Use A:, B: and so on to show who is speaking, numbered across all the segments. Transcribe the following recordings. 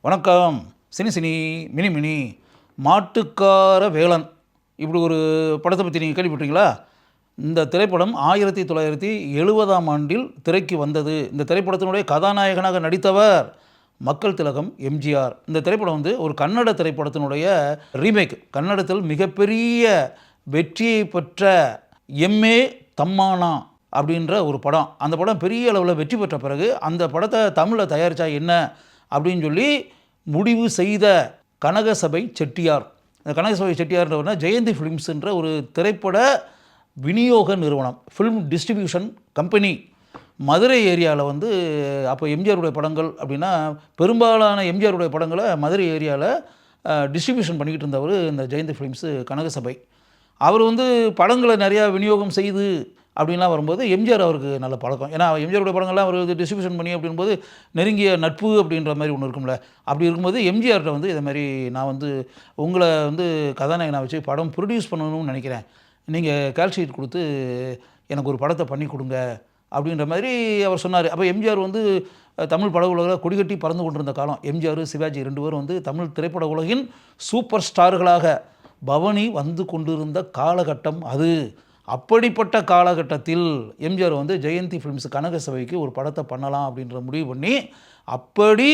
A: வணக்கம். Cine cine mini mini மாட்டுக்கார வேலன் இப்படி ஒரு படத்தை பற்றி நீங்கள் கேள்விப்பட்டீங்களா? இந்த திரைப்படம் 1970ஆம் ஆண்டில் திரைக்கு வந்தது. இந்த திரைப்படத்தினுடைய கதாநாயகனாக நடித்தவர் மக்கள் திலகம் எம்ஜிஆர். இந்த திரைப்படம் வந்து ஒரு கன்னட திரைப்படத்தினுடைய ரீமேக். கன்னடத்தில் மிகப்பெரிய வெற்றியை பெற்ற எம்ஏ தம்மானா அப்படின்ற ஒரு படம். அந்த படம் பெரிய அளவில் வெற்றி பெற்ற பிறகு அந்த படத்தை தமிழில் தயாரித்தா என்ன அப்படின்னு சொல்லி முடிவு செய்த கனகசபை செட்டியார். இந்த கனகசபை செட்டியார்ன்றவர்னா ஜெயந்தி ஃபிலிம்ஸ்ன்ற ஒரு திரைப்பட விநியோக நிறுவனம், ஃபிலிம் டிஸ்ட்ரிபியூஷன் கம்பெனி. மதுரை ஏரியாவில் வந்து அப்போ எம்ஜிஆருடைய படங்கள் அப்படின்னா பெரும்பாலான எம்ஜிஆருடைய படங்களை மதுரை ஏரியாவில் டிஸ்ட்ரிபியூஷன் பண்ணிக்கிட்டு இருந்தவர் இந்த ஜெயந்தி ஃபிலிம்ஸு கனகசபை. அவர் வந்து படங்களை நிறையா விநியோகம் செய்து அப்படின்லாம் வரும்போது எம்ஜிஆர் அவருக்கு நல்ல பழக்கம். ஏன்னா எம்ஜிஆருடைய படங்கள்லாம் அவர் டிஸ்ட்ரிபியூஷன் பண்ணி அப்படின்போது நெருங்கிய நட்பு அப்படின்ற மாதிரி ஒன்று இருக்கும்ல. அப்படி இருக்கும்போது எம்ஜிஆர்கிட்ட வந்து இதை மாதிரி நான் வந்து உங்களை வந்து கதாநாயகனாக வச்சு படம் ப்ரொடியூஸ் பண்ணணும்னு நினைக்கிறேன், நீங்கள் கால்ஷீட் கொடுத்து எனக்கு ஒரு படத்தை பண்ணி கொடுங்க அப்படின்ற மாதிரி அவர் சொன்னார். அப்போ எம்ஜிஆர் வந்து தமிழ் பட உலகில் கொடிகட்டி பறந்து கொண்டிருந்த காலம். எம்ஜிஆர் சிவாஜி ரெண்டு பேரும் வந்து தமிழ் திரைப்பட உலகின் சூப்பர் ஸ்டார்களாக பவனி வந்து கொண்டிருந்த காலகட்டம் அது. அப்படிப்பட்ட காலகட்டத்தில் எம்ஜிஆர் வந்து ஜெயந்தி ஃபிலிம்ஸ் கனகசபைக்கு ஒரு படத்தை பண்ணலாம் அப்படின்ற முடிவு பண்ணி அப்படி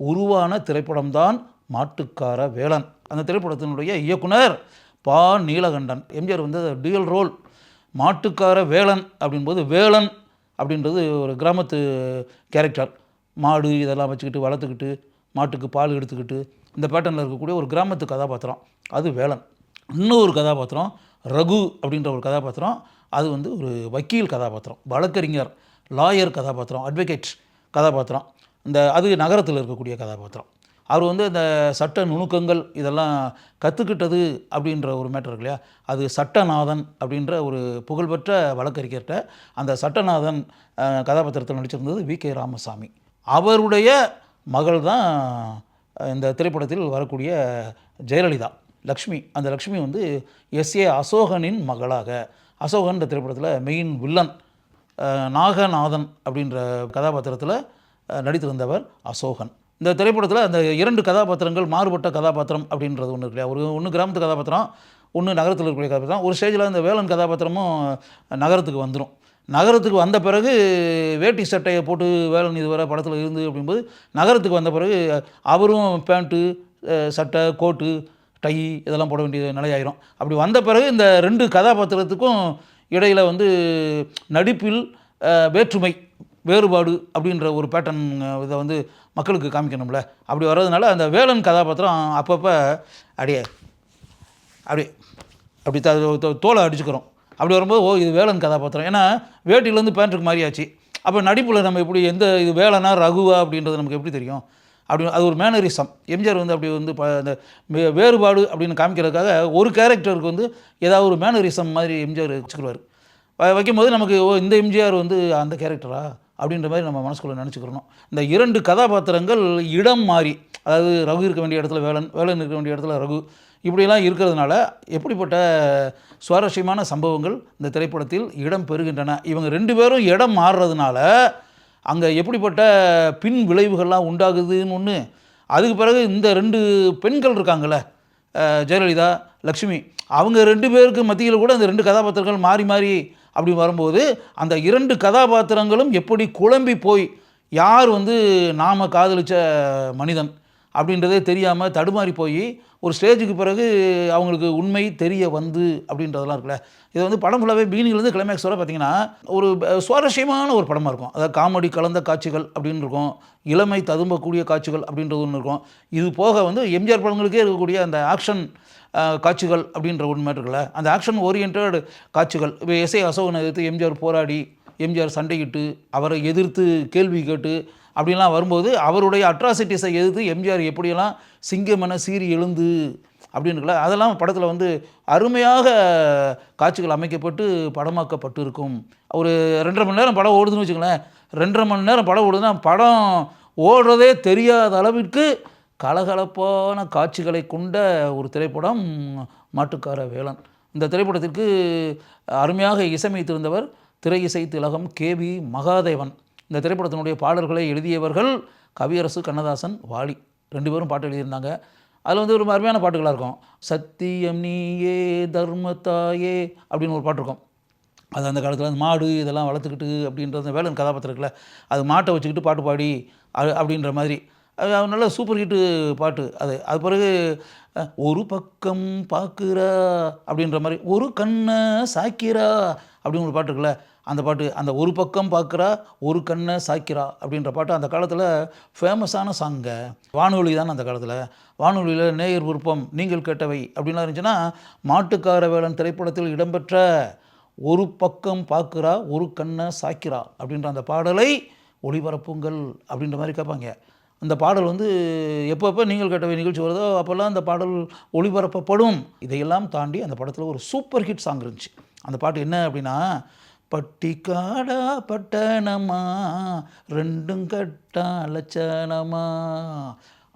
A: உருவான திரைப்படம்தான் மாட்டுக்கார வேலன். அந்த திரைப்படத்தினுடைய இயக்குனர் பா நீலகண்டன். எம்ஜிஆர் வந்து டியூயல் ரோல். மாட்டுக்கார வேலன் அப்படின்போது வேலன் அப்படின்றது ஒரு கிராமத்து கேரக்டர். மாடு இதெல்லாம் வச்சுக்கிட்டு வளர்த்துக்கிட்டு மாட்டுக்கு பால் எடுத்துக்கிட்டு இந்த பேட்டர்னில் இருக்கக்கூடிய ஒரு கிராமத்து கதாபாத்திரம் அது வேலன். இன்னொரு கதாபாத்திரம் ரகு அப்படின்ற ஒரு கதாபாத்திரம், அது வந்து ஒரு வக்கீல் கதாபாத்திரம், வழக்கறிஞர், லாயர் கதாபாத்திரம், அட்வொகேட் கதாபாத்திரம். அது நகரத்தில் இருக்கக்கூடிய கதாபாத்திரம். அவர் வந்து இந்த சட்ட நுணுக்கங்கள் இதெல்லாம் கற்றுக்கிட்டது அப்படின்ற ஒரு மேட்டர் இருக்கு இல்லையா, அது சட்டநாதன் அப்படின்ற ஒரு புகழ்பெற்ற வழக்கறிஞர்கிட்ட அந்த சட்டநாதன் கதாபாத்திரத்தில் நடிச்சிருந்தது வி.கே. ராமசாமி. அவருடைய மகள் தான் இந்த திரைப்படத்தில் வரக்கூடிய ஜெயலலிதா லக்ஷ்மி. அந்த லக்ஷ்மி வந்து எஸ்.ஏ. அசோகனின் மகளாக, அசோகன் இந்த திரைப்படத்தில் மெயின் வில்லன் நாகநாதன் அப்படின்ற கதாபாத்திரத்தில் நடித்திருந்தவர் அசோகன். இந்த திரைப்படத்தில் அந்த இரண்டு கதாபாத்திரங்கள் மாறுபட்ட கதாபாத்திரம் அப்படின்றது ஒன்று இருக்கு இல்லையா. ஒன்று கிராமத்து கதாபாத்திரம், ஒன்று நகரத்தில் இருக்கக்கூடிய கதாபாத்திரம். ஒரு ஸ்டேஜில் இந்த வேலன் கதாபாத்திரமும் நகரத்துக்கு வந்துடும். நகரத்துக்கு வந்த பிறகு வேட்டி சட்டையை போட்டு வேலன் இதுவரை படத்தில் இருந்து அப்படிங்கும்போது நகரத்துக்கு வந்த பிறகு அவரும் பேண்ட்டு சட்டை கோட்டு டை இதெல்லாம் போட வேண்டிய நிலையாயிரும். அப்படி வந்த பிறகு இந்த ரெண்டு கதாபாத்திரத்துக்கும் இடையில் வந்து நடிப்பில் வேற்றுமை வேறுபாடு அப்படின்ற ஒரு பேட்டர்ன் இதை வந்து மக்களுக்கு காமிக்கணும்ல. அப்படி வர்றதுனால அந்த வேலன் கதாபாத்திரம் அப்பப்போ அப்படியே அப்படி அப்படி தோலை அடிச்சுக்கிறோம். அப்படி வரும்போது இது வேலன் கதாபாத்திரம், ஏன்னா வேட்டிலேருந்து பேண்ட்டுக்கு மாறியாச்சு. அப்போ நடிப்பில் நம்ம எப்படி எந்த இது வேலனா ரகுவா அப்படின்றது நமக்கு எப்படி தெரியும்? அப்படி அது ஒரு மேனரிசம். எம்ஜிஆர் வந்து அப்படி வந்து அந்த வேறுபாடு அப்படின்னு காமிக்கிறதுக்காக ஒரு கேரக்டருக்கு வந்து ஏதாவது ஒரு மேனரிசம் மாதிரி எம்ஜிஆர் வச்சுக்கிடுவார். வைக்கும்போது நமக்கு இந்த எம்ஜிஆர் வந்து அந்த கேரக்டரா அப்படின்ற மாதிரி நம்ம மனசுக்குள்ளே நினச்சிக்கிறணும். இந்த இரண்டு கதாபாத்திரங்கள் இடம் மாறி, அதாவது ரகு இருக்க வேண்டிய இடத்துல வேலன், வேலன் இருக்க வேண்டிய இடத்துல ரகு, இப்படிலாம் இருக்கிறதுனால எப்படிப்பட்ட சுவாரஸ்யமான சம்பவங்கள் இந்த திரைப்படத்தில் இடம் பெறுகின்றன. இவங்க ரெண்டு பேரும் இடம் மாறுறதுனால அங்கே எப்படிப்பட்ட பின் விளைவுகள்லாம் உண்டாகுதுன்னு ஒன்று. அதுக்கு பிறகு இந்த ரெண்டு பெண்கள் இருக்காங்கள்ல, ஜெயலலிதா லக்ஷ்மி, அவங்க ரெண்டு பேருக்கு மத்தியில் கூட அந்த ரெண்டு கதாபாத்திரங்கள் மாறி மாறி அப்படி வரும்போது அந்த இரண்டு கதாபாத்திரங்களும் எப்படி குழம்பி போய் யார் வந்து நாம் காதலித்த மனிதன் அப்படின்றதே தெரியாமல் தடுமாறி போய் ஒரு ஸ்டேஜுக்கு பிறகு அவங்களுக்கு உண்மை தெரிய வந்து அப்படின்றதெல்லாம் இருக்குல்ல. இது வந்து படம் ஃபுல்லாகவே பிகினிங்லேருந்து கிளைமேக்ஸ் வரை பார்த்திங்கன்னா ஒரு சுவாரஸ்யமான ஒரு படமாக இருக்கும். அதாவது காமெடி கலந்த காட்சிகள் அப்படின்னு இருக்கும், இளமை ததும்பக்கூடிய காட்சிகள் அப்படின்றது ஒன்று இருக்கும். இது போக வந்து எம்ஜிஆர் படங்களுக்கே இருக்கக்கூடிய அந்த ஆக்ஷன் காட்சிகள் அப்படின்ற ஒன்று இருக்குல்ல, அந்த ஆக்ஷன் ஓரியன்ட் காட்சிகள். இப்போ எஸ்.ஏ. அசோகனை எதிர்த்து எம்ஜிஆர் போராடி, எம்ஜிஆர் சண்டையிட்டு, அவரை எதிர்த்து கேள்வி கேட்டு அப்படின்லாம் வரும்போது அவருடைய அட்ராசிட்டிஸை எதிர்த்து எம்ஜிஆர் எப்படியெல்லாம் சிங்கமென சீறி எழுந்து அப்படின்னுக்குல, அதெல்லாம் படத்தில் வந்து அருமையாக காட்சிகள் அமைக்கப்பட்டு படமாக்கப்பட்டு இருக்கும். ஒரு 2.5 மணி நேரம் படம் ஓடுதுன்னு வச்சுங்களேன். 2.5 மணி நேரம் படம் ஓடுதுன்னா படம் ஓடுறதே தெரியாத அளவிற்கு கலகலப்பான காட்சிகளை கொண்ட ஒரு திரைப்படம் மாட்டுக்கார வேலன். இந்த திரைப்படத்திற்கு அருமையாக இசையமைத்திருந்தவர் திரை இசை திலகம் கே.வி. மகாதேவன். இந்த திரைப்படத்தினுடைய பாடல்களை எழுதியவர்கள் கவியரசு கண்ணதாசன், வாலி. 2 பேரும் பாட்டு எழுதியிருந்தாங்க. அதில் வந்து ஒரு அருமையான பாட்டுகளாக இருக்கும். சத்தியம் நீயே தர்மத்தாயே அப்படின்னு ஒரு பாட்டு இருக்கும். அது அந்த காலத்தில் அந்த மாடு இதெல்லாம் வளர்த்துக்கிட்டு அப்படின்ற அந்த வேலன் கதாபாத்திரம் இருக்குல்ல, அது மாட்டை வச்சுக்கிட்டு பாட்டு பாடி அப்படின்ற மாதிரி அது நல்ல சூப்பர் ஹிட்டு பாட்டு அது. அது பிறகு ஒரு பக்கம் பார்க்குறா அப்படின்ற மாதிரி, ஒரு கண்ணை சாய்க்கிறா அப்படின்னு ஒரு பாட்டு இருக்குல்ல, அந்த பாட்டு அந்த ஒரு பக்கம் பார்க்குறா ஒரு கண்ணை சாய்க்கிறா அப்படின்ற பாட்டு அந்த காலத்தில் ஃபேமஸான சாங்க. வானொலி தானே அந்த காலத்தில். வானொலியில் நேயர் விருப்பம் நீங்கள் கேட்டவை அப்படின்லாம் இருந்துச்சுன்னா, மாட்டுக்கார வேலன் திரைப்படத்தில் இடம்பெற்ற ஒரு பக்கம் பார்க்குறா ஒரு கண்ணை சாய்க்கிறா அப்படின்ற அந்த பாடலை ஒளிபரப்புங்கள் அப்படின்ற மாதிரி கேட்பாங்க. அந்த பாடல் வந்து எப்பப்போ நீங்கள் கேட்டவை நிகழ்ச்சி வருதோ அப்போல்லாம் அந்த பாடல் ஒளிபரப்பப்படும். இதையெல்லாம் தாண்டி அந்த படத்தில் ஒரு சூப்பர் ஹிட் சாங் இருந்துச்சு. அந்த பாட்டு என்ன அப்படின்னா, பட்டிக்காடா பட்டணமா ரெண்டும் கட்டா லட்சணமா.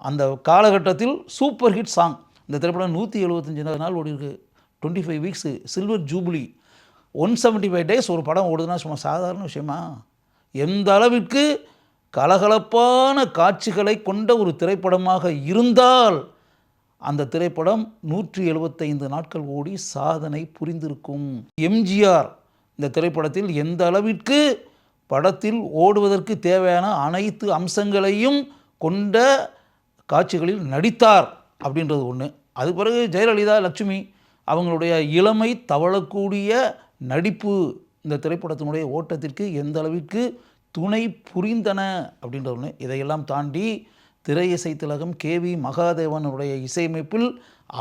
A: அந்த காலகட்டத்தில் சூப்பர் ஹிட் சாங். இந்த திரைப்படம் 175 நாள் ஓடி இருக்கு. 25 வீக்ஸு சில்வர் ஜூப்ளி. 175 டேஸ் ஒரு படம் ஓடுதுன்னா சும்மா சாதாரண விஷயமா? எந்த அளவிற்கு கலகலப்பான காட்சிகளை கொண்ட ஒரு திரைப்படமாக இருந்தால் அந்த திரைப்படம் 175 நாட்கள் ஓடி சாதனை புரிந்திருக்கும். எம்ஜிஆர் இந்த திரைப்படத்தில் எந்த அளவிற்கு படத்தில் ஓடுவதற்கு தேவையான அனைத்து அம்சங்களையும் கொண்ட காட்சிகளில் நடித்தார் அப்படின்றது ஒன்று. அது பிறகு ஜெயலலிதா, லட்சுமி அவங்களுடைய இளமை தவழக்கூடிய நடிப்பு இந்த திரைப்படத்தினுடைய ஓட்டத்திற்கு எந்த அளவிற்கு துணை புரிந்தன அப்படின்ற ஒன்று. இதையெல்லாம் தாண்டி திரை இசை திலகம் கேவி மகாதேவனுடைய இசையமைப்பில்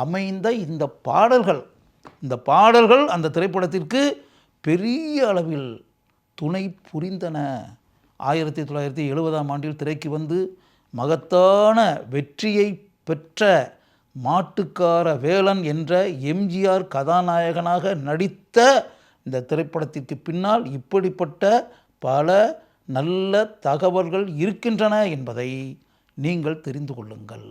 A: அமைந்த இந்த பாடல்கள் அந்த திரைப்படத்திற்கு பெரிய அளவில் துணை புரிந்தன. 1970ஆம் ஆண்டில் திரைக்கு வந்து மகத்தான வெற்றியை பெற்ற மாட்டுக்கார வேலன் என்ற எம்ஜிஆர் கதாநாயகனாக நடித்த இந்த திரைப்படத்திற்கு பின்னால் இப்படிப்பட்ட பல நல்ல தகவல்கள் இருக்கின்றன என்பதை நீங்கள் தெரிந்து கொள்ளுங்கள்.